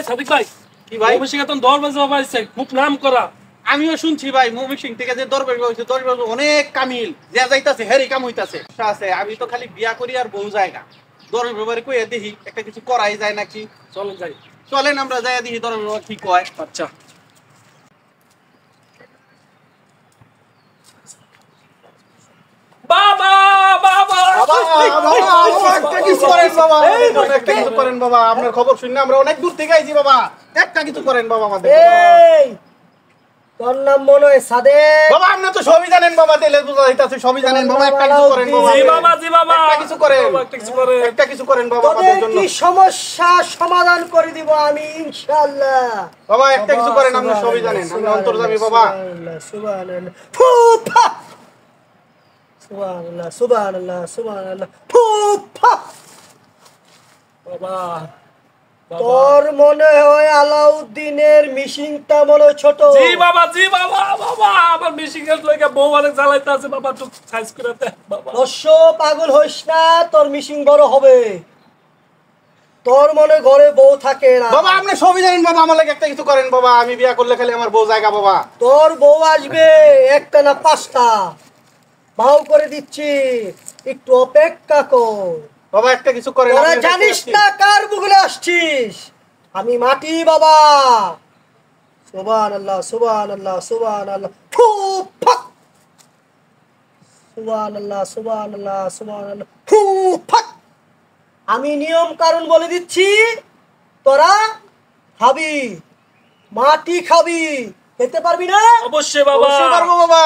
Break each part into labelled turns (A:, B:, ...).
A: সাদিক ভাই
B: কি ভাই
A: ময়মনসিংহে তো দরবেশ বাবা আছে খুব নাম করা।
B: আমিও শুনছি ভাই ময়মনসিং থেকে যে দরবেশ হইছে দরবেশ অনেক কামিল যে যাইতাছে হেরি কাম হইতাছে আছে। আমি তো খালি বিয়া করি আর বউ যায় না। দরবেশ বাবারে কইয়া দেখি একটা কিছু করাই যায় নাকি।
A: চলেন যাই।
B: চলেন আমরা যাইয়া দেখি দরবেশ বাবা কি কয়।
A: আচ্ছা বাবা বাবা
B: একটা কিছু করেন বাবা, একটা কিছু করেন বাবা। আপনার খবর শুনে আমরা অনেক দূর থেকে আইছি বাবা, একটা কিছু করেন বাবা আমাদের।
C: এই তোর নাম মনে হয় সাদেক?
B: বাবা আপনি তো সবই জানেন বাবা, তেলে বুঝা হইতাছে সবই জানেন বাবা, একটা কিছু করেন বাবা।
A: জি বাবা জি বাবা
B: একটা কিছু করেন,
A: একটা কিছু করেন,
B: একটা কিছু করেন বাবা আমাদের
C: তোদের
B: জন্য।
C: কি সমস্যা সমাধান করে দিব আমি ইনশাআল্লাহ।
B: বাবা একটা কিছু করেন, আপনি সবই জানেন, আপনি অন্তর্যামী বাবা।
C: সুবহানাল্লাহ ফু ফা সুবহানাল্লাহ সুবহানাল্লাহ সুবহানাল্লাহ ফু ফা।
A: বাবা
C: তোর মনে হয় আলাউদ্দিনের মিশিংটা মনে ছোট।
A: জি বাবা বাবা আমার মিশিংয়ের লইগা বউ অনেক জ্বালাইতে আছে বাবা, একটু সাইজ করে দে বাবা।
C: অবশ্য পাগল হইস না, তোর মিশিং বড় হবে। তোর মনে ঘরে বউ থাকে না
B: বাবা আপনি সবই জানেন বাবা, আমার লাগে একটা কিছু করেন বাবা। আমি বিয়া করলে খালি আমার বউ জায়গা বাবা।
C: তোর বউ আসবে একটা না পাঁচটা, ভাও করে দিচ্ছি, একটু অপেক্ষা কর।
B: বাবা একটা কিছু করেন।
C: তোরা
B: আপনি
C: জানিস
B: দেখতে
C: না কার বুগলে আসছিস? আমি মাটি বাবা। সুবহানাল্লাহ সুবহানাল্লাহ সুবহানাল্লাহ ফু ফাক। সুবহানাল্লাহ সুবহানাল্লাহ সুবহানাল্লাহ ফু ফাক। আমি নিয়ম কারণ বলে দিচ্ছি, তোরা খাবি, মাটি খাবি, খেতে পারবি না?
A: অবশ্যই বাবা
B: অবশ্যই পারবো বাবা।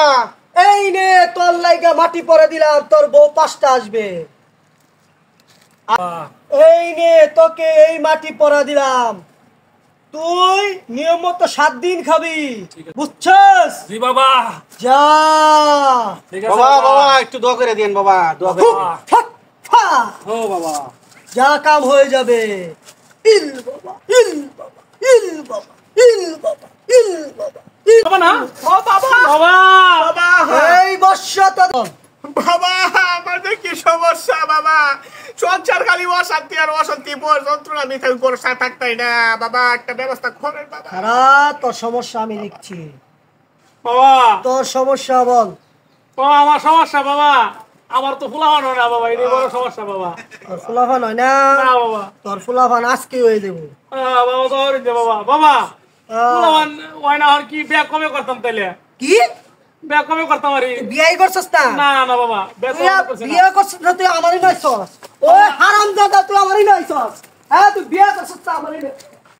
C: এই নে তোর লাইগা মাটি পরে দিলাম, তোর বউ পাঁচটা আসবে। এই নে তোকে এই মাটি পরা দিলাম, তুই নিয়ম মতো 7 দিন খাবি, বুঝছস?
A: জি বাবা
C: যা
A: ঠিক আছে
B: বাবা বাবা একটু দোয়া করে দিন বাবা, দোয়া করে দিন।
C: ফাক ফা।
A: ও বাবা
C: যা কাম হয়ে যাবে। ইল বাবা ইল বাবা ইল বাবা ইল বাবা ইল বাবা ইল
A: বাবা না
C: ও বাবা
A: বাবা
B: বাবা
C: এই বর্ষা তো
B: বাবা আমাদের কি সমস্যা বাবা? সংসার খালি অশান্তি আর অশান্তি, যন্ত্রণা মিথ্যা করে থাকতাই না বাবা, একটা ব্যবস্থা করেন বাবা।
C: খারাপ। তোর সমস্যা আমি লিখছি,
A: বাবা
C: তোর সমস্যা বল।
A: বাবা আমার সমস্যা বাবা, আমার তো ফুলাফান হয় না বাবা, এটাই বড় সমস্যা বাবা।
C: তোর ফুলাফান হয় না?
A: না বাবা
C: তোর ফুলাফান আজকে হয়ে দেবো।
A: বাবা তো হরিণ দে বাবা। বাবা ফুলাফান হয় না, আর কি বিয়া কমে করতাম তাইলে?
C: কি
A: বিয়া কমে করতাম আর
C: বিয়াই করছস না?
A: না না বাবা বিয়া
C: তুই
A: কমে করছি না।
C: বিয়া করছস না? তুই আমারই নয়ছস। ও হারামজাদা, তুই আমারই নয়ছস। হ্যাঁ তুই বিয়া করছস না আমারই নয়।